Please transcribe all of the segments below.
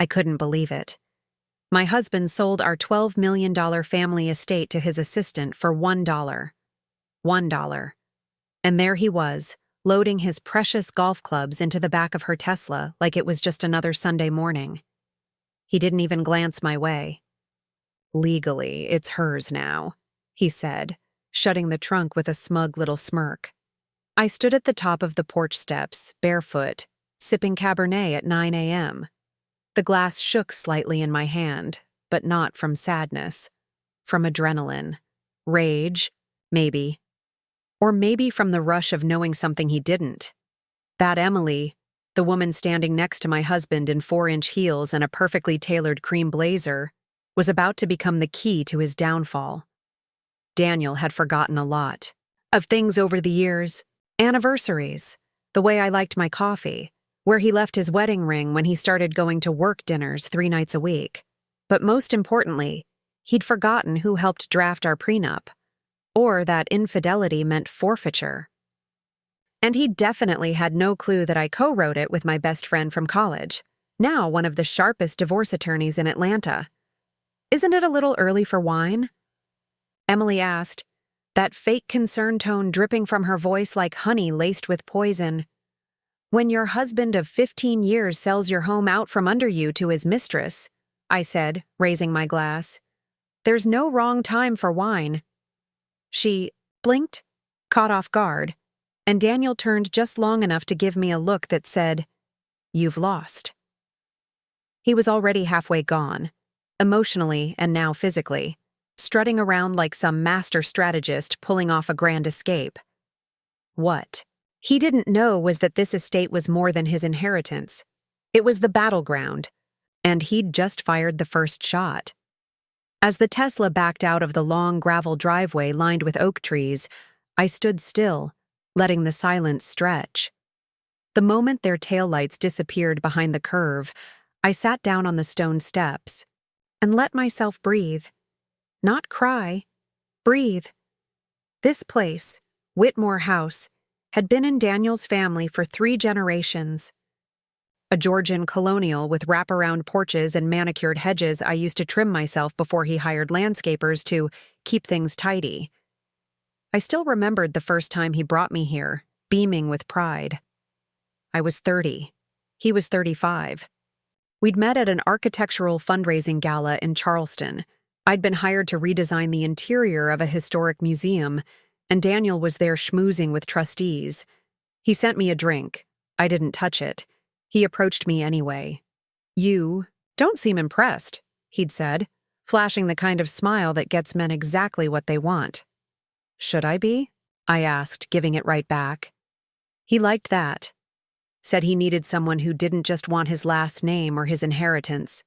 I couldn't believe it. My husband sold our $12 million family estate to his assistant for $1. $1. And there he was, loading his precious golf clubs into the back of her Tesla like it was just another Sunday morning. He didn't even glance my way. "Legally, it's hers now," he said, shutting the trunk with a smug little smirk. I stood at the top of the porch steps, barefoot, sipping Cabernet at 9 a.m. The glass shook slightly in my hand, but not from sadness. From adrenaline. Rage, maybe. Or maybe from the rush of knowing something he didn't. That Emily, the woman standing next to my husband in 4-inch heels and a perfectly tailored cream blazer, was about to become the key to his downfall. Daniel had forgotten a lot. Of things over the years. Anniversaries. The way I liked my coffee. Where he left his wedding ring when he started going to work dinners 3 nights a week. But most importantly, he'd forgotten who helped draft our prenup. Or that infidelity meant forfeiture. And he definitely had no clue that I co-wrote it with my best friend from college, now one of the sharpest divorce attorneys in Atlanta. "Isn't it a little early for wine?" Emily asked, that fake concern tone dripping from her voice like honey laced with poison. "When your husband of 15 years sells your home out from under you to his mistress," I said, raising my glass, "there's no wrong time for wine." She blinked, caught off guard, and Daniel turned just long enough to give me a look that said, "You've lost." He was already halfway gone, emotionally and now physically, strutting around like some master strategist pulling off a grand escape. What he didn't know was that this estate was more than his inheritance. It was the battleground, and he'd just fired the first shot. As the Tesla backed out of the long gravel driveway lined with oak trees, I stood still, letting the silence stretch. The moment their taillights disappeared behind the curve, I sat down on the stone steps and let myself breathe. Not cry, breathe. This place, Whitmore House, had been in Daniel's family for 3 generations. A Georgian colonial with wraparound porches and manicured hedges I used to trim myself before he hired landscapers to keep things tidy. I still remembered the first time he brought me here, beaming with pride. I was 30. He was 35. We'd met at an architectural fundraising gala in Charleston. I'd been hired to redesign the interior of a historic museum, and Daniel was there schmoozing with trustees. He sent me a drink. I didn't touch it. He approached me anyway. "You don't seem impressed," he'd said, flashing the kind of smile that gets men exactly what they want. "Should I be?" I asked, giving it right back. He liked that. Said he needed someone who didn't just want his last name or his inheritance.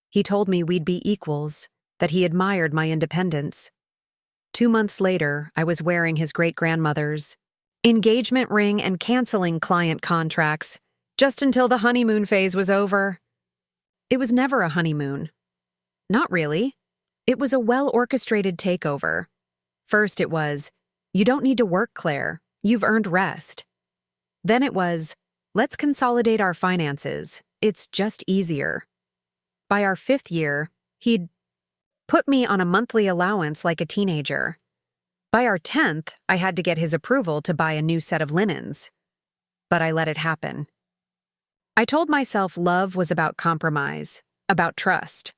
He told me we'd be equals, that he admired my independence. 2 months later, I was wearing his great-grandmother's engagement ring and canceling client contracts, just until the honeymoon phase was over. It was never a honeymoon. Not really. It was a well-orchestrated takeover. First it was, "You don't need to work, Claire. You've earned rest." Then it was, "Let's consolidate our finances. It's just easier." By our 5th year, he'd put me on a monthly allowance like a teenager. By our 10th, I had to get his approval to buy a new set of linens. But I let it happen. I told myself love was about compromise, about trust.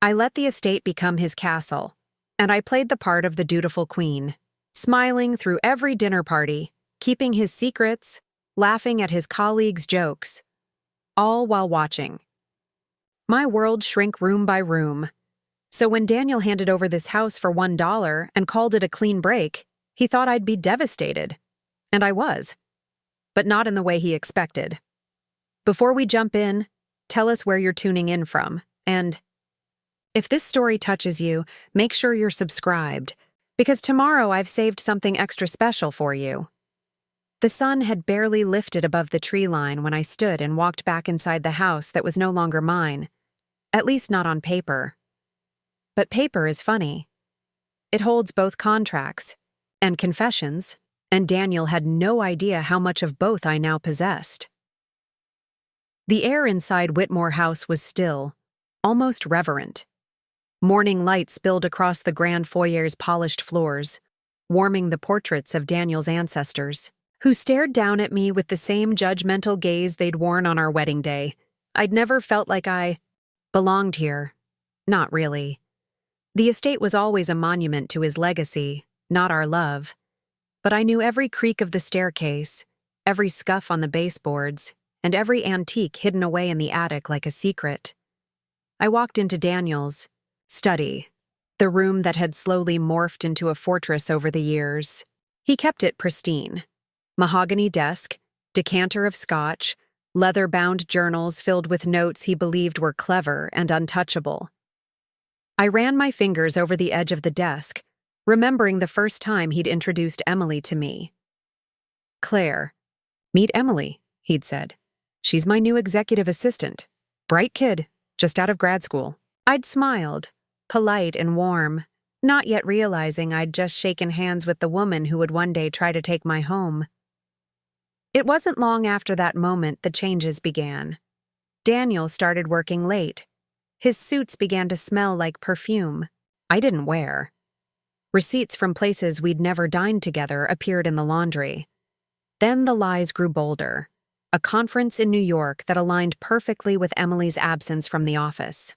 I let the estate become his castle, and I played the part of the dutiful queen, smiling through every dinner party, keeping his secrets, laughing at his colleagues' jokes, all while watching. My world shrank room by room. So when Daniel handed over this house for $1 and called it a clean break, he thought I'd be devastated. And I was. But not in the way he expected. Before we jump in, tell us where you're tuning in from, and if this story touches you, make sure you're subscribed, because tomorrow I've saved something extra special for you. The sun had barely lifted above the tree line when I stood and walked back inside the house that was no longer mine, at least not on paper. But paper is funny. It holds both contracts and confessions, and Daniel had no idea how much of both I now possessed. The air inside Whitmore House was still, almost reverent. Morning light spilled across the grand foyer's polished floors, warming the portraits of Daniel's ancestors, who stared down at me with the same judgmental gaze they'd worn on our wedding day. I'd never felt like I belonged here. Not really. The estate was always a monument to his legacy, not our love. But I knew every creak of the staircase, every scuff on the baseboards, and every antique hidden away in the attic like a secret. I walked into Daniel's study, the room that had slowly morphed into a fortress over the years. He kept it pristine. Mahogany desk, decanter of scotch, leather-bound journals filled with notes he believed were clever and untouchable. I ran my fingers over the edge of the desk, remembering the first time he'd introduced Emily to me. "Claire, meet Emily," he'd said. "She's my new executive assistant. Bright kid, just out of grad school." I'd smiled, polite and warm, not yet realizing I'd just shaken hands with the woman who would one day try to take my home. It wasn't long after that moment the changes began. Daniel started working late. His suits began to smell like perfume I didn't wear. Receipts from places we'd never dined together appeared in the laundry. Then the lies grew bolder. A conference in New York that aligned perfectly with Emily's absence from the office.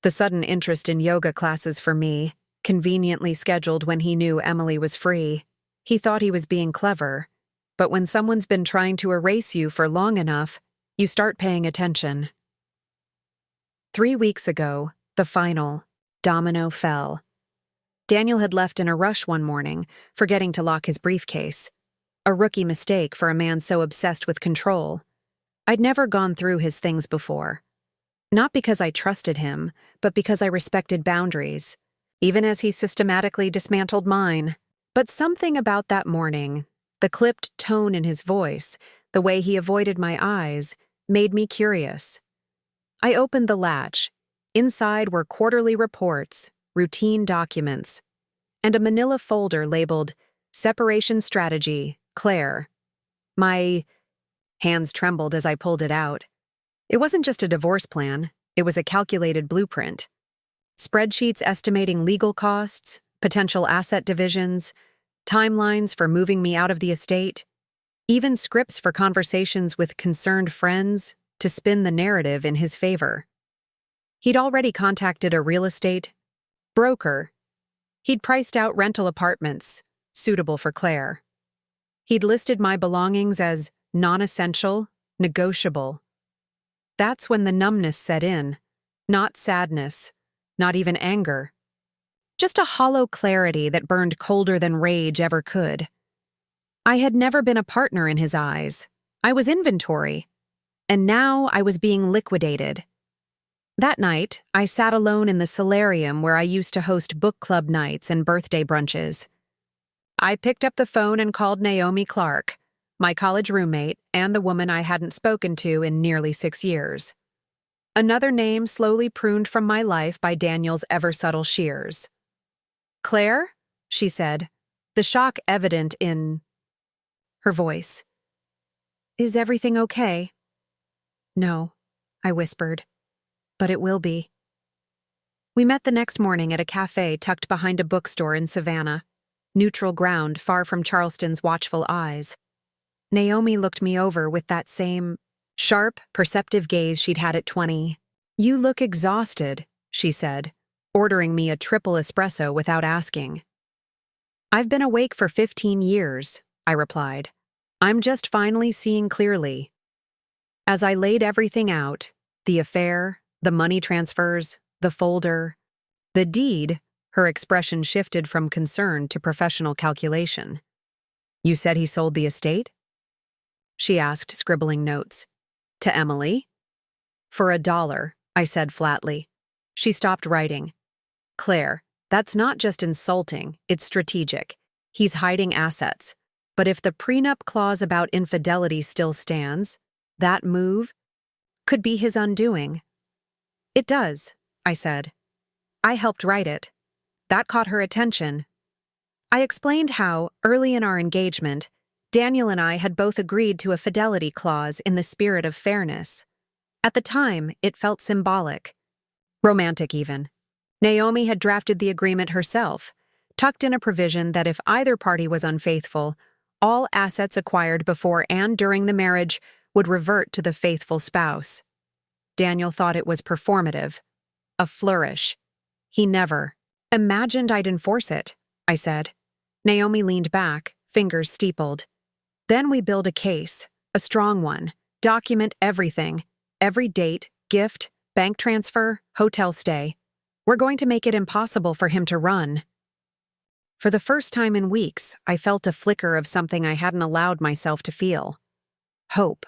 The sudden interest in yoga classes for me, conveniently scheduled when he knew Emily was free. He thought he was being clever. But when someone's been trying to erase you for long enough, you start paying attention. 3 weeks ago, the final domino fell. Daniel had left in a rush one morning, forgetting to lock his briefcase. A rookie mistake for a man so obsessed with control. I'd never gone through his things before. Not because I trusted him, but because I respected boundaries, even as he systematically dismantled mine. But something about that morning, the clipped tone in his voice, the way he avoided my eyes, made me curious. I opened the latch. Inside were quarterly reports, routine documents, and a manila folder labeled Separation Strategy, Claire. My hands trembled as I pulled it out. It wasn't just a divorce plan, it was a calculated blueprint. Spreadsheets estimating legal costs, potential asset divisions, timelines for moving me out of the estate, even scripts for conversations with concerned friends to spin the narrative in his favor. He'd already contacted a real estate broker. He'd priced out rental apartments suitable for Claire. He'd listed my belongings as non-essential, negotiable. That's when the numbness set in, not sadness, not even anger. Just a hollow clarity that burned colder than rage ever could. I had never been a partner in his eyes. I was inventory. And now I was being liquidated. That night, I sat alone in the solarium where I used to host book club nights and birthday brunches. I picked up the phone and called Naomi Clark, my college roommate and the woman I hadn't spoken to in nearly 6 years. Another name slowly pruned from my life by Daniel's ever-subtle shears. "Claire?" she said, the shock evident in her voice. "Is everything okay?" "No," I whispered, "but it will be." We met the next morning at a cafe tucked behind a bookstore in Savannah, neutral ground far from Charleston's watchful eyes. Naomi looked me over with that same sharp, perceptive gaze she'd had at 20. "You look exhausted," she said, ordering me a triple espresso without asking. "I've been awake for 15 years, I replied. "I'm just finally seeing clearly." As I laid everything out, the affair, the money transfers, the folder, the deed, her expression shifted from concern to professional calculation. "You said he sold the estate?" she asked, scribbling notes. "To Emily?" "For $1, I said flatly. She stopped writing. "Claire, that's not just insulting, it's strategic. He's hiding assets. But if the prenup clause about infidelity still stands, that move could be his undoing." "It does," I said. "I helped write it." That caught her attention. I explained how, early in our engagement, Daniel and I had both agreed to a fidelity clause in the spirit of fairness. At the time, it felt symbolic. Romantic, even. Naomi had drafted the agreement herself, tucked in a provision that if either party was unfaithful, all assets acquired before and during the marriage would revert to the faithful spouse. Daniel thought it was performative, a flourish. He never imagined I'd enforce it, I said. Naomi leaned back, fingers steepled. Then we build a case, a strong one, document everything, every date, gift, bank transfer, hotel stay. We're going to make it impossible for him to run. For the first time in weeks, I felt a flicker of something I hadn't allowed myself to feel. Hope.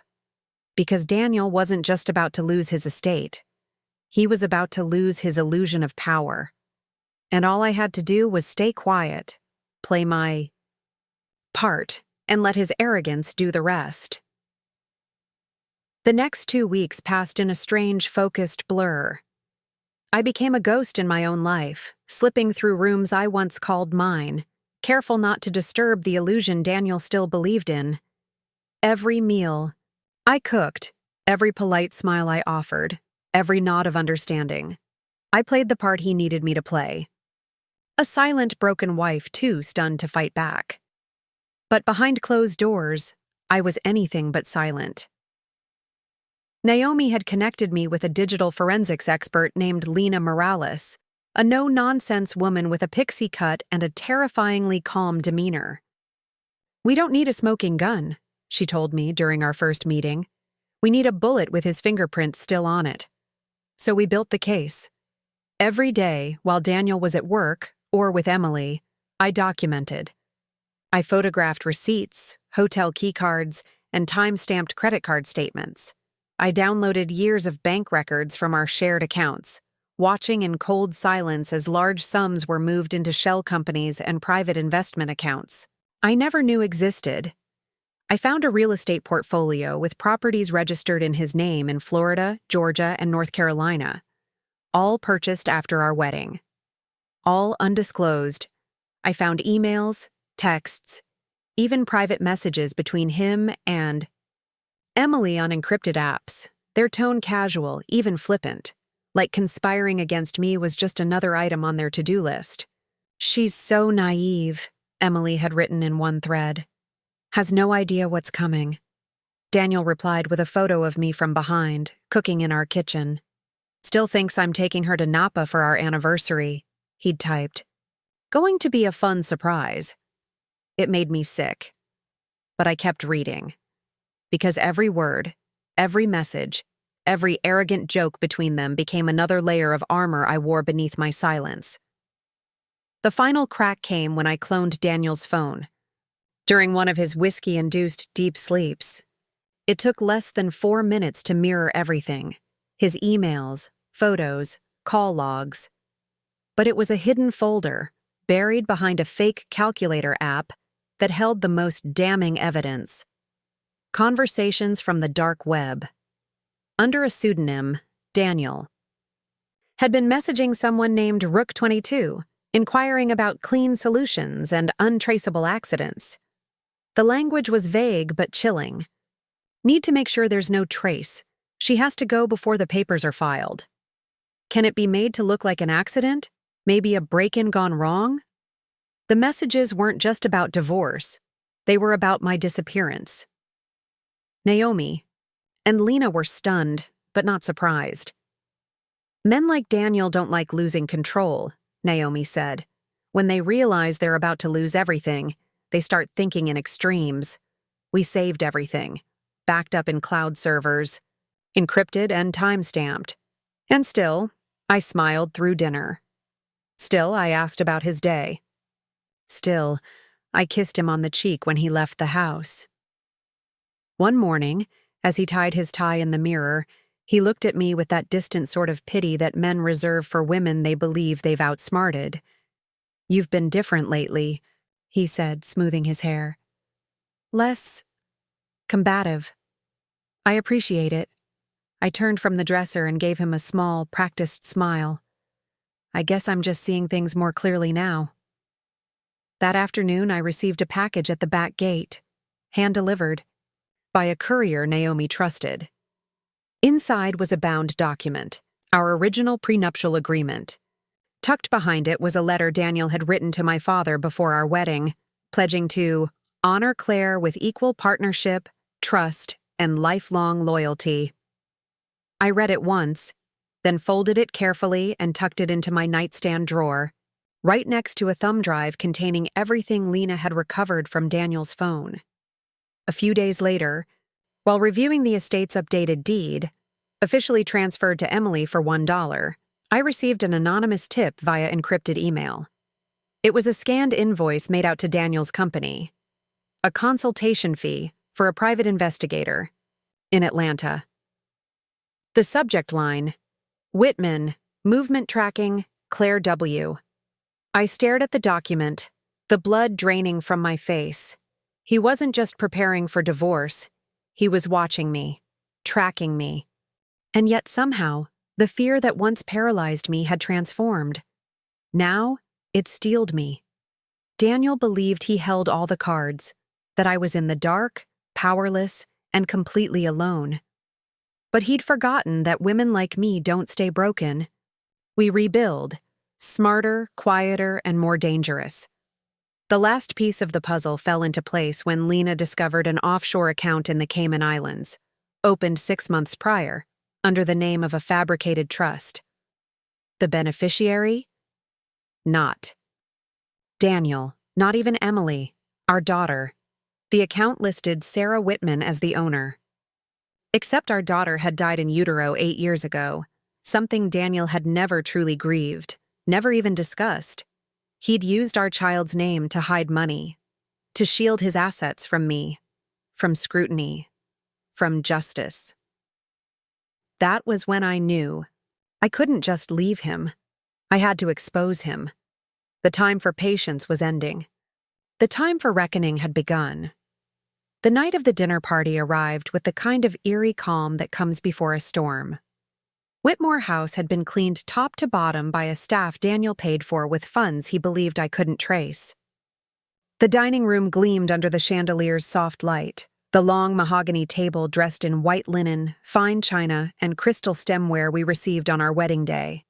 Because Daniel wasn't just about to lose his estate. He was about to lose his illusion of power. And all I had to do was stay quiet, play my part, and let his arrogance do the rest. The next 2 weeks passed in a strange, focused blur. I became a ghost in my own life, slipping through rooms I once called mine, careful not to disturb the illusion Daniel still believed in. Every meal I cooked, every polite smile I offered, every nod of understanding. I played the part he needed me to play. A silent, broken wife, too stunned to fight back. But behind closed doors, I was anything but silent. Naomi had connected me with a digital forensics expert named Lena Morales, a no-nonsense woman with a pixie cut and a terrifyingly calm demeanor. "We don't need a smoking gun," she told me during our first meeting. "We need a bullet with his fingerprints still on it." So we built the case. Every day, while Daniel was at work, or with Emily, I documented. I photographed receipts, hotel keycards, and time-stamped credit card statements. I downloaded years of bank records from our shared accounts, watching in cold silence as large sums were moved into shell companies and private investment accounts I never knew existed. I found a real estate portfolio with properties registered in his name in Florida, Georgia, and North Carolina, all purchased after our wedding. All undisclosed. I found emails, texts, even private messages between him and Emily on encrypted apps, their tone casual, even flippant, like conspiring against me was just another item on their to-do list. "She's so naive," Emily had written in one thread. "Has no idea what's coming." Daniel replied with a photo of me from behind, cooking in our kitchen. "Still thinks I'm taking her to Napa for our anniversary," he'd typed. "Going to be a fun surprise." It made me sick. But I kept reading. Because every word, every message, every arrogant joke between them became another layer of armor I wore beneath my silence. The final crack came when I cloned Daniel's phone. During one of his whiskey-induced deep sleeps. It took less than 4 minutes to mirror everything. His emails, photos, call logs. But it was a hidden folder, buried behind a fake calculator app that held the most damning evidence. Conversations from the dark web. Under a pseudonym, Daniel had been messaging someone named Rook22, inquiring about clean solutions and untraceable accidents. The language was vague but chilling. "Need to make sure there's no trace. She has to go before the papers are filed. Can it be made to look like an accident? Maybe a break-in gone wrong?" The messages weren't just about divorce. They were about my disappearance. Naomi and Lena were stunned, but not surprised. "Men like Daniel don't like losing control," Naomi said. "When they realize they're about to lose everything, they start thinking in extremes. We saved everything, backed up in cloud servers, encrypted and time-stamped. And still, I smiled through dinner. Still, I asked about his day. Still, I kissed him on the cheek when he left the house. One morning, as he tied his tie in the mirror, he looked at me with that distant sort of pity that men reserve for women they believe they've outsmarted. "You've been different lately," he said, smoothing his hair. "Less combative." "I appreciate it." I turned from the dresser and gave him a small, practiced smile. "I guess I'm just seeing things more clearly now." That afternoon, I received a package at the back gate, hand-delivered, by a courier Naomi trusted. Inside was a bound document, our original prenuptial agreement. Tucked behind it was a letter Daniel had written to my father before our wedding, pledging to honor Claire with equal partnership, trust, and lifelong loyalty. I read it once, then folded it carefully and tucked it into my nightstand drawer, right next to a thumb drive containing everything Lena had recovered from Daniel's phone. A few days later, while reviewing the estate's updated deed, officially transferred to Emily for $1, I received an anonymous tip via encrypted email. It was a scanned invoice made out to Daniel's company, a consultation fee for a private investigator in Atlanta. The subject line, Whitman, movement tracking, Claire W. I stared at the document, the blood draining from my face. He wasn't just preparing for divorce, he was watching me, tracking me. And yet somehow, the fear that once paralyzed me had transformed. Now, it steeled me. Daniel believed he held all the cards, that I was in the dark, powerless, and completely alone. But he'd forgotten that women like me don't stay broken. We rebuild, smarter, quieter, and more dangerous. The last piece of the puzzle fell into place when Lena discovered an offshore account in the Cayman Islands, opened 6 months prior, under the name of a fabricated trust. The beneficiary? Not Daniel, not even Emily, our daughter. The account listed Sarah Whitman as the owner. Except our daughter had died in utero 8 years ago, something Daniel had never truly grieved, never even discussed. He'd used our child's name to hide money, to shield his assets from me, from scrutiny, from justice. That was when I knew. I couldn't just leave him. I had to expose him. The time for patience was ending. The time for reckoning had begun. The night of the dinner party arrived with the kind of eerie calm that comes before a storm. Whitmore House had been cleaned top to bottom by a staff Daniel paid for with funds he believed I couldn't trace. The dining room gleamed under the chandelier's soft light, the long mahogany table dressed in white linen, fine china, and crystal stemware we received on our wedding day.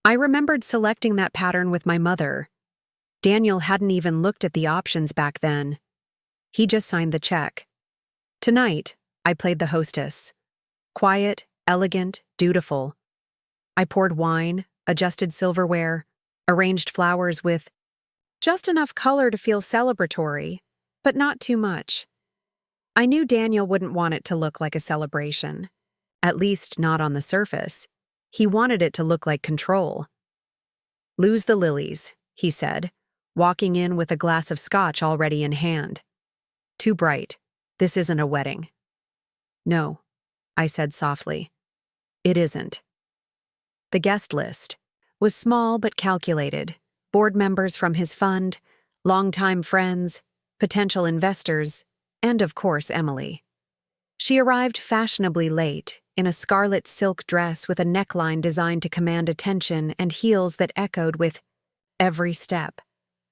I remembered selecting that pattern with my mother. Daniel hadn't even looked at the options back then. He just signed the check. Tonight, I played the hostess. Quiet, elegant, dutiful. I poured wine, adjusted silverware, arranged flowers with just enough color to feel celebratory, but not too much. I knew Daniel wouldn't want it to look like a celebration. At least not on the surface. He wanted it to look like control. "Lose the lilies," he said, walking in with a glass of scotch already in hand. "Too bright. This isn't a wedding." "No," I said softly. "It isn't." The guest list was small but calculated. Board members from his fund, longtime friends, potential investors, and of course Emily. She arrived fashionably late, in a scarlet silk dress with a neckline designed to command attention and heels that echoed with every step.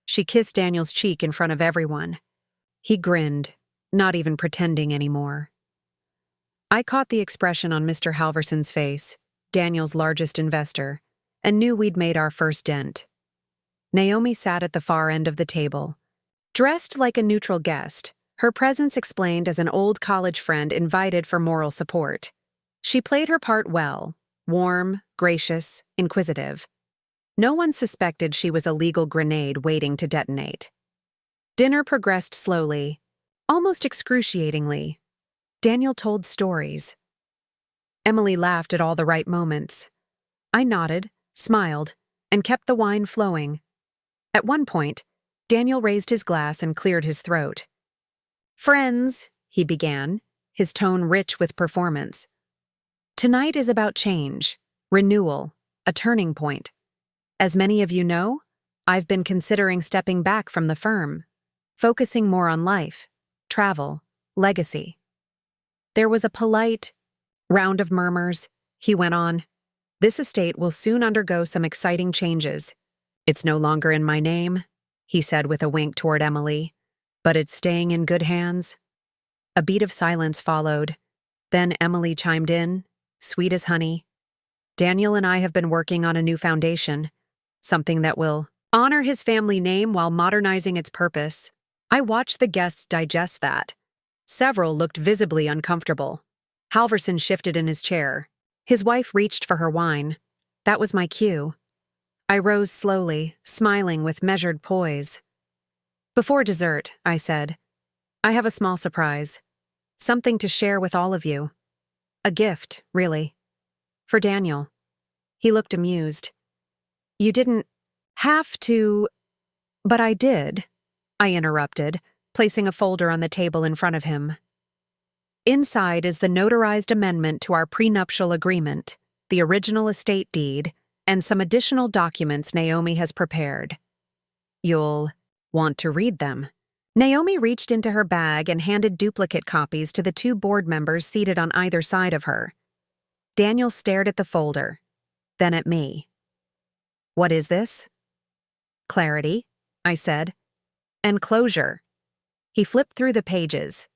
She kissed Daniel's cheek in front of everyone. He grinned, not even pretending anymore. I caught the expression on Mr. Halverson's face, Daniel's largest investor, and knew we'd made our first dent. Naomi sat at the far end of the table. Dressed like a neutral guest, her presence explained as an old college friend invited for moral support. She played her part well, warm, gracious, inquisitive. No one suspected she was a legal grenade waiting to detonate. Dinner progressed slowly, almost excruciatingly. Daniel told stories. Emily laughed at all the right moments. I nodded, smiled, and kept the wine flowing. At one point, Daniel raised his glass and cleared his throat. "Friends," he began, his tone rich with performance. "Tonight is about change, renewal, a turning point. As many of you know, I've been considering stepping back from the firm, focusing more on life, travel, legacy." There was a polite round of murmurs. He went on, "This estate will soon undergo some exciting changes. It's no longer in my name," he said with a wink toward Emily, "but it's staying in good hands." A beat of silence followed. Then Emily chimed in, sweet as honey. Daniel and I have been working on a new foundation, something that will honor his family name while modernizing its purpose. I watched the guests digest that. Several looked visibly uncomfortable. Halverson shifted in his chair. His wife reached for her wine. That was my cue. I rose slowly, smiling with measured poise. Before dessert, I said, I have a small surprise. Something to share with all of you. A gift, really. For Daniel. He looked amused. You didn't have to, but I did, I interrupted, placing a folder on the table in front of him. Inside is the notarized amendment to our prenuptial agreement, the original estate deed, and some additional documents Naomi has prepared. You'll want to read them. Naomi reached into her bag and handed duplicate copies to the two board members seated on either side of her. Daniel stared at the folder, then at me. What is this? Clarity, I said. And closure. He flipped through the pages.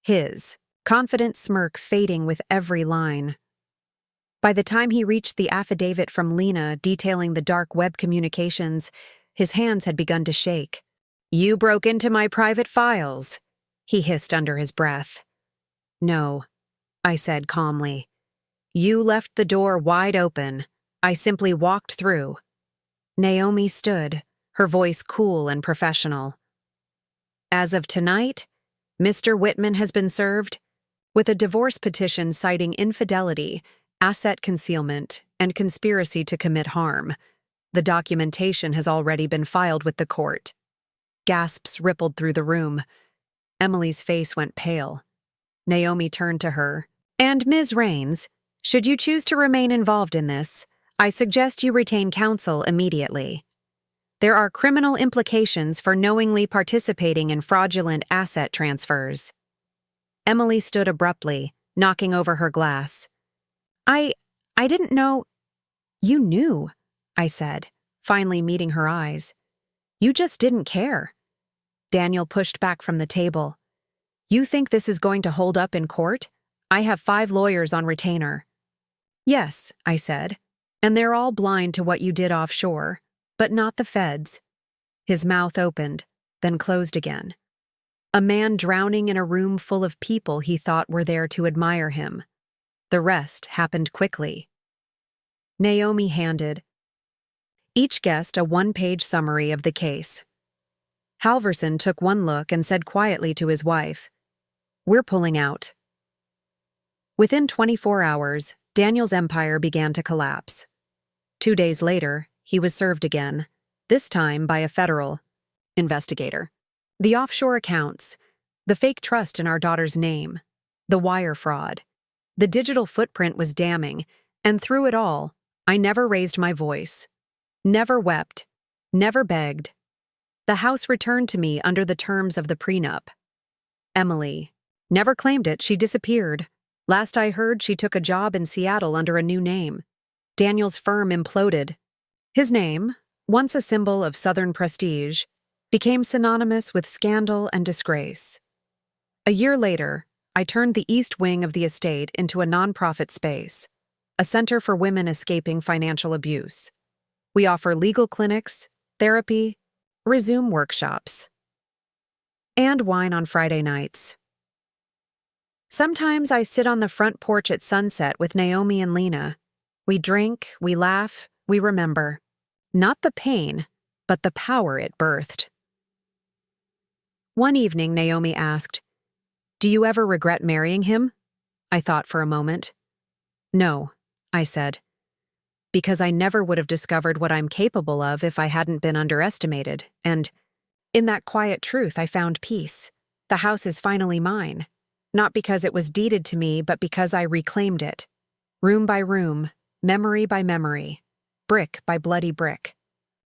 His confident smirk fading with every line. By the time he reached the affidavit from Lena detailing the dark web communications, his hands had begun to shake. You broke into my private files, he hissed under his breath. No, I said calmly. You left the door wide open. I simply walked through. Naomi stood, her voice cool and professional. As of tonight, Mr. Whitman has been served with a divorce petition citing infidelity, asset concealment, and conspiracy to commit harm. The documentation has already been filed with the court. Gasps rippled through the room. Emily's face went pale. Naomi turned to her. And Ms. Raines, should you choose to remain involved in this, I suggest you retain counsel immediately. There are criminal implications for knowingly participating in fraudulent asset transfers. Emily stood abruptly, knocking over her glass. I didn't know. You knew, I said, finally meeting her eyes. You just didn't care. Daniel pushed back from the table. You think this is going to hold up in court? I have 5 lawyers on retainer. Yes, I said, and they're all blind to what you did offshore, but not the feds. His mouth opened, then closed again. A man drowning in a room full of people he thought were there to admire him. The rest happened quickly. Naomi handed each guest a 1-page summary of the case. Halverson took one look and said quietly to his wife, We're pulling out. Within 24 hours, Daniel's empire began to collapse. 2 days later, he was served again, this time by a federal investigator. The offshore accounts, the fake trust in our daughter's name, the wire fraud. The digital footprint was damning, and through it all, I never raised my voice. Never wept, never begged. The house returned to me under the terms of the prenup. Emily never claimed it, she disappeared. Last I heard, she took a job in Seattle under a new name. Daniel's firm imploded. His name, once a symbol of Southern prestige, became synonymous with scandal and disgrace. A year later, I turned the east wing of the estate into a nonprofit space, a center for women escaping financial abuse. We offer legal clinics, therapy, resume workshops, and wine on Friday nights. Sometimes I sit on the front porch at sunset with Naomi and Lena. We drink, we laugh, we remember. Not the pain, but the power it birthed. One evening, Naomi asked, Do you ever regret marrying him? I thought for a moment. No, I said. Because I never would have discovered what I'm capable of if I hadn't been underestimated, and in that quiet truth I found peace. The house is finally mine. Not because it was deeded to me, but because I reclaimed it. Room by room, memory by memory, brick by bloody brick.